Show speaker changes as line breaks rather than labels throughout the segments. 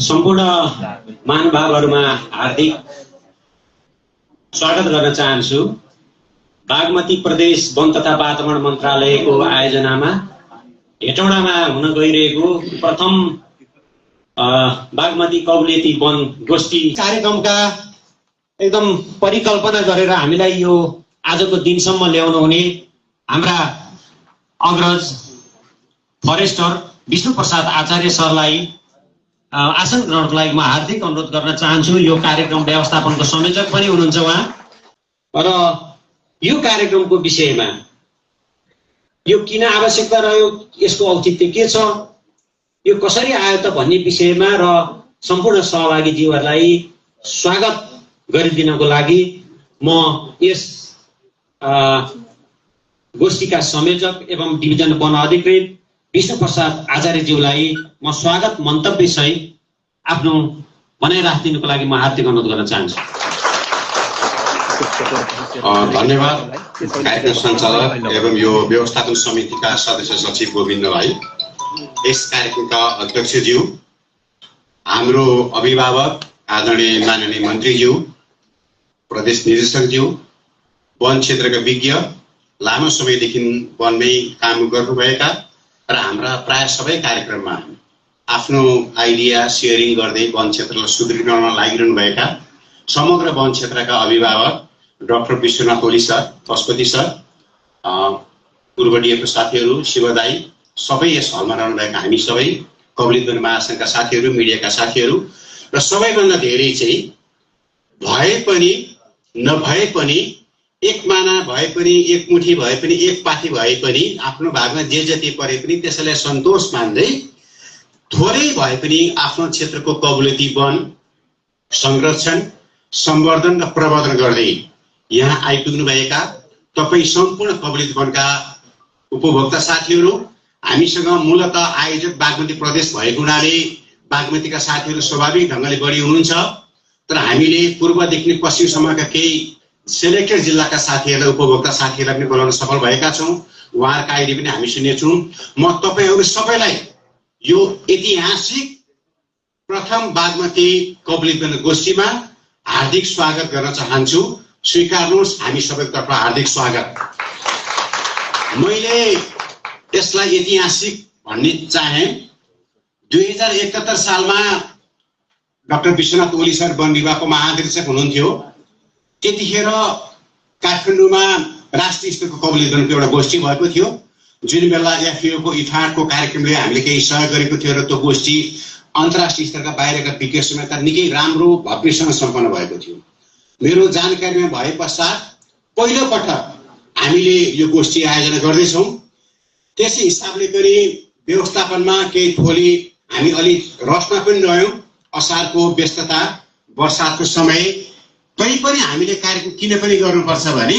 सम्पूर्ण महानुभावहरुमा हार्दिक स्वागत गर्न चाहन्छु। बागमती प्रदेश वन तथा वातावरण मन्त्रालयको आयोजनामा हेटौडामा हुन गइरहेको प्रथम बागमती कौलेती वन गोष्ठी कार्यक्रमका एकदम परिकल्पना गरेर हामीलाई यो आजको दिनसम्म ल्याउनु हुने हाम्रा अग्रज फरेस्टर विष्णु प्रसाद आचार्य सरलाई आसन ग्रहणको लागि म हार्दिक अनुरोध गर्न चाहन्छु। यो कार्यक्रम व्यवस्थापनको संयोजक पनि हुनुहुन्छ उहाँ। र यो कार्यक्रमको विषयमा यो किन आवश्यकता रह्यो, यसको औचित्य के छ, यो कसरी आयो त भन्ने विषयमा र सम्पूर्ण सहभागीज्यूहरूलाई स्वागत गरिदिनको लागि म यस गोष्ठीका संयोजक एवं डिभिजन वन अधिकृत विष्णु प्रसाद आचार्यज्यूलाई म स्वागत मन्तव्य सहित आफ्नो भनाइ राखिदिनुको लागि म हार्दिक अनुरोध गर्न चाहन्छु।
धन्यवाद कार्यक्रम सञ्चालक एवं यो व्यवस्थापन समितिका सदस्य सचिव गोविन्द भाइ, यस कार्यक्रमका अध्यक्षज्यू, हाम्रो अभिभावक आदरणीय माननीय मन्त्रीज्यू, प्रदेश निर्देशकज्यू, वन क्षेत्रका विज्ञ, लामो समयदेखि वनमै काम गर्नुभएका र हाम्रा प्राय सबै कार्यक्रममा आफ्नो आइडिया सेयरिङ गर्दै वन क्षेत्रलाई सुदृढ गर्न लागिरहनु भएका समग्र वन क्षेत्रका अभिभावक doctor Vishwanath Oli sir, Pashupati sir, पूर्व डिएफओ साथीहरू, शिवदाई, सबै यस हलमा रहनुभएका हामी सबै कौलेती वन महासङ्घका साथीहरू, मिडियाका साथीहरू र सबैभन्दा धेरै चाहिँ भए पनि नभए पनि एक माना भए पनि, एक मुठी भए पनि, एक पाथी भए पनि, आफ्नो भागमा जे जति परे पनि त्यसैलाई सन्तोष मान्दै थोरै भए पनि आफ्नो क्षेत्रको कौलेती वन संरक्षण, सम्वर्धन र प्रवर्धन गर्दै यहाँ आइपुग्नु भएका तपाईँ सम्पूर्ण कौलेती वनका उपभोक्ता साथीहरू, हामीसँग मूलत आयोजक बागमती प्रदेश भएको हुनाले बागमतीका साथीहरू स्वाभाविक ढङ्गले बढी हुनुहुन्छ, तर हामीले पूर्वदेखि पश्चिमसम्मका केही सेलेक्टेड जिल्लाका साथीहरूलाई, उपभोक्ता साथीहरूलाई पनि बोलाउन सफल भएका छौँ। उहाँहरूका आइडी पनि हामी सुन्नेछौँ। म तपाईँहरू सबैलाई यो ऐतिहासिक प्रथम बागमती कौलेती वन गोष्ठीमा हार्दिक स्वागत गर्न चाहन्छु। स्वीकार्नुहोस् हामी सबैतर्फ हार्दिक स्वागत। मैले यसलाई ऐतिहासिक भन्ने चाहे 2071 सालमा डाक्टर विश्वनाथ ओली सर वन विभागको महानिर्देशक हुनुहुन्थ्यो। त्यतिखेर काठमाडौँमा राष्ट्रिय स्तरको कौलेती वनको एउटा गोष्ठी भएको थियो, जुन बेला एफएओको इफाडको कार्यक्रमले हामीले केही सहयोग गरेको थियो र त्यो गोष्ठी अन्तर्राष्ट्रिय स्तरका बाहिरका विज्ञ समेत निकै राम्रो भव्यसँग सम्पन्न भएको थियो। मेरो जानकारीमा भए पश्चात पहिलो पटक हामीले यो गोष्ठी आयोजना गर्दैछौँ। त्यसै हिसाबले पनि व्यवस्थापनमा केही थोली हामी अलि रसमा पनि रह्यौँ। असारको व्यस्तता, वर्षातको समय, तैपनि हामीले कार्यक्रम किन पनि गर्नुपर्छ भने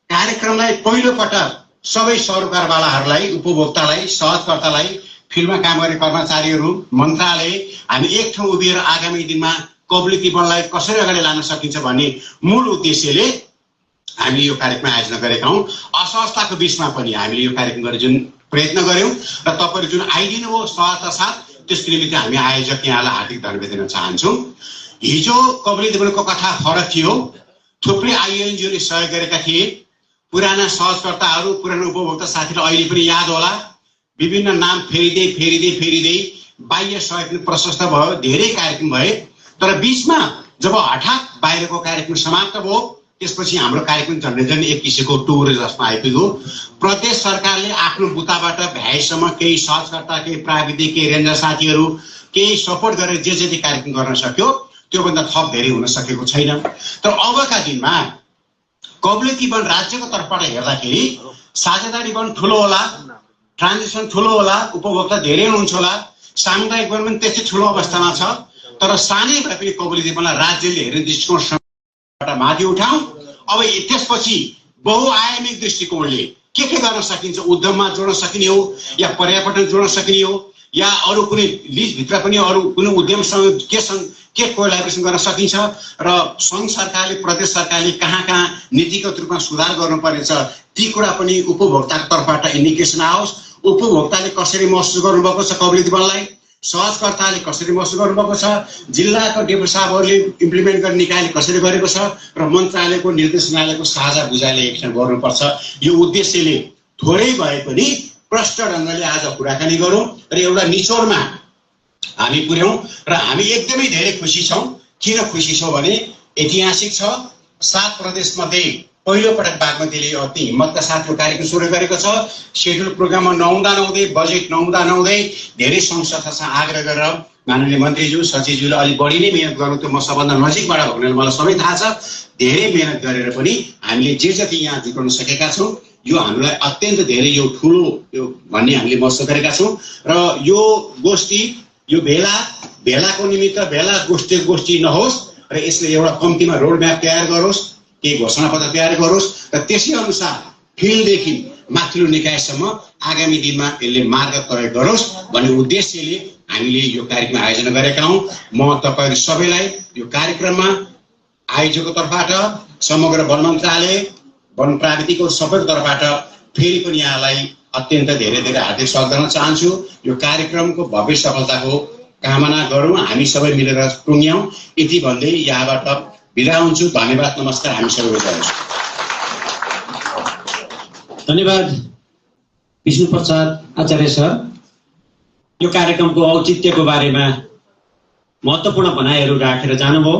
कार्यक्रमलाई पहिलो पटक सबै सरोकारवालाहरूलाई, उपभोक्तालाई, सहजकर्तालाई, फिल्डमा काम गर्ने कर्मचारीहरू, मन्त्रालय, हामी एक ठाउँ उभिएर आगामी दिनमा कौलेती वनलाई कसरी अगाडि लान सकिन्छ भन्ने मूल उद्देश्यले हामीले यो कार्यक्रम आयोजना गरेका हौँ। असहजताको बिचमा पनि हामीले यो कार्यक्रम गर्ने जुन प्रयत्न गऱ्यौँ र तपाईँहरू जुन आइदिनु हो सहजता साथ, त्यसको निमित्त हामी आयोजक यहाँलाई हार्दिक धन्यवाद दिन चाहन्छौँ। हिजो कौलेती वनको कथा फरक थियो। थुप्रै आइएनजिओले सहयोग गरेका थिए। पुराना सहजकर्ताहरू, पुरानो उपभोक्ता साथीलाई अहिले पनि याद होला। विभिन्न नाम फेरिँदै बाह्य सहयोग पनि प्रशस्त भयो, धेरै कार्यक्रम भए। तर बिचमा जब हठात बाहिरको कार्यक्रम समाप्त भयो, त्यसपछि हाम्रो कार्यक्रम झन्डै एक किसिमको टुर जसमा आइपुग्यो। प्रदेश सरकारले आफ्नो बुताबाट भ्याएसम्म केही सहजकर्ता, केही प्राविधिक, केही रेन्जर साथीहरू केही सपोर्ट गरेर जे जति कार्यक्रम गर्न सक्यो त्योभन्दा थप धेरै हुन सकेको छैन। तर अबका दिनमा कौलेती वन राज्यको तर्फबाट हेर्दाखेरि साझेदारी वन ठुलो होला, ट्रान्जिसन ठुलो होला, उपभोक्ता धेरै हुनुहुन्छ होला, सामुदायिक वन पनि त्यस्तै ठुलो अवस्थामा छ। तर सानै भए पनि कौलेती वनलाई राज्यले हेर्ने दृष्टिकोणबाट माथि उठाउँ। अब त्यसपछि बहुआयामिक दृष्टिकोणले के गर्न सकिन्छ, उद्यममा जोड्न सकिने हो या पर्यावरण जोड्न सकिने हो या अरू कुनै लिजभित्र पनि अरू कुनै उद्यमसँग के कोलाबोरेसन गर्न सकिन्छ र सङ्घ सरकारले, प्रदेश सरकारले कहाँ नीतिगत रूपमा सुधार गर्नुपर्नेछ, ती कुरा पनि उपभोक्ताको तर्फबाट इन्डिकेसन आओस्। उपभोक्ताले कसरी महसुस गर्नुभएको छ कौलेती वनलाई, सहजकर्ताले कसरी महसुस गर्नुभएको छ, जिल्लाको डेपुटी साहबहरूले इम्प्लिमेन्ट गर्ने निकायले कसरी गरेको छ र मन्त्रालयको निर्देशनालयको साझा बुझाइले एकसँग गर्नुपर्छ। यो उद्देश्यले थोरै भए पनि प्रष्ट ढङ्गले आज कुराकानी गरौँ र एउटा निचोडमा हामी पुर्याउँ। र हामी एकदमै धेरै खुसी छौँ। किन खुसी छौँ भने ऐतिहासिक छ। 7 प्रदेशमध्ये पहिलो पटक बागमतीले अति हिम्मतका साथ यो कार्यक्रम सुरु गरेको छ। सेड्युल प्रोग्राममा नहुँदा नहुँदै, बजेट नहुँदा नहुँदै धेरै सङ्घ संस्थासँग आग्रह गरेर माननीय मन्त्रीज्यू सचिवज्यूले अलिक बढी नै मेहनत गर्नु, त्यो म सबभन्दा नजिकबाट भनेर मलाई सबै थाहा छ। धेरै मेहनत गरेर पनि हामीले जे जति यहाँ जुटाउन सकेका छौँ, यो हामीलाई अत्यन्त धेरै यो ठुलो यो भन्ने हामीले महसुस गरेका छौँ। र यो गोष्ठी, यो भेलाको निमित्त भेला गोष्ठी नहोस् र यसले एउटा कम्तीमा रोड म्याप तयार गरोस्, केही घोषणापत्र तयार गरोस् र त्यसै अनुसार फिल्डदेखि माथिल्लो निकायसम्म आगामी दिनमा यसले मार्ग तय गरोस् भन्ने उद्देश्यले हामीले यो कार्यक्रम आयोजना गरेका हौँ। म तपाईँहरू सबैलाई यो कार्यक्रममा आयोजकको तर्फबाट, समग्र वन मन्त्रालय, वन प्राविधिकको सबैको तर्फबाट फेरि पनि यहाँलाई अत्यन्त धेरै धेरै हार्दिक स्वागत गर्न चाहन्छु। यो कार्यक्रमको भव्य सफलताको कामना गरौँ, हामी सबै मिलेर टुङ्ग्यौँ। यति भन्दै यहाँबाट बिदा हुन्छु। धन्यवाद, नमस्कार। हामी सबैको जय होस्।
धन्यवाद विष्णु प्रसाद आचार्य सर। यो कार्यक्रमको औचित्यको बारेमा महत्त्वपूर्ण भनाइहरू राखेर जानुभयो।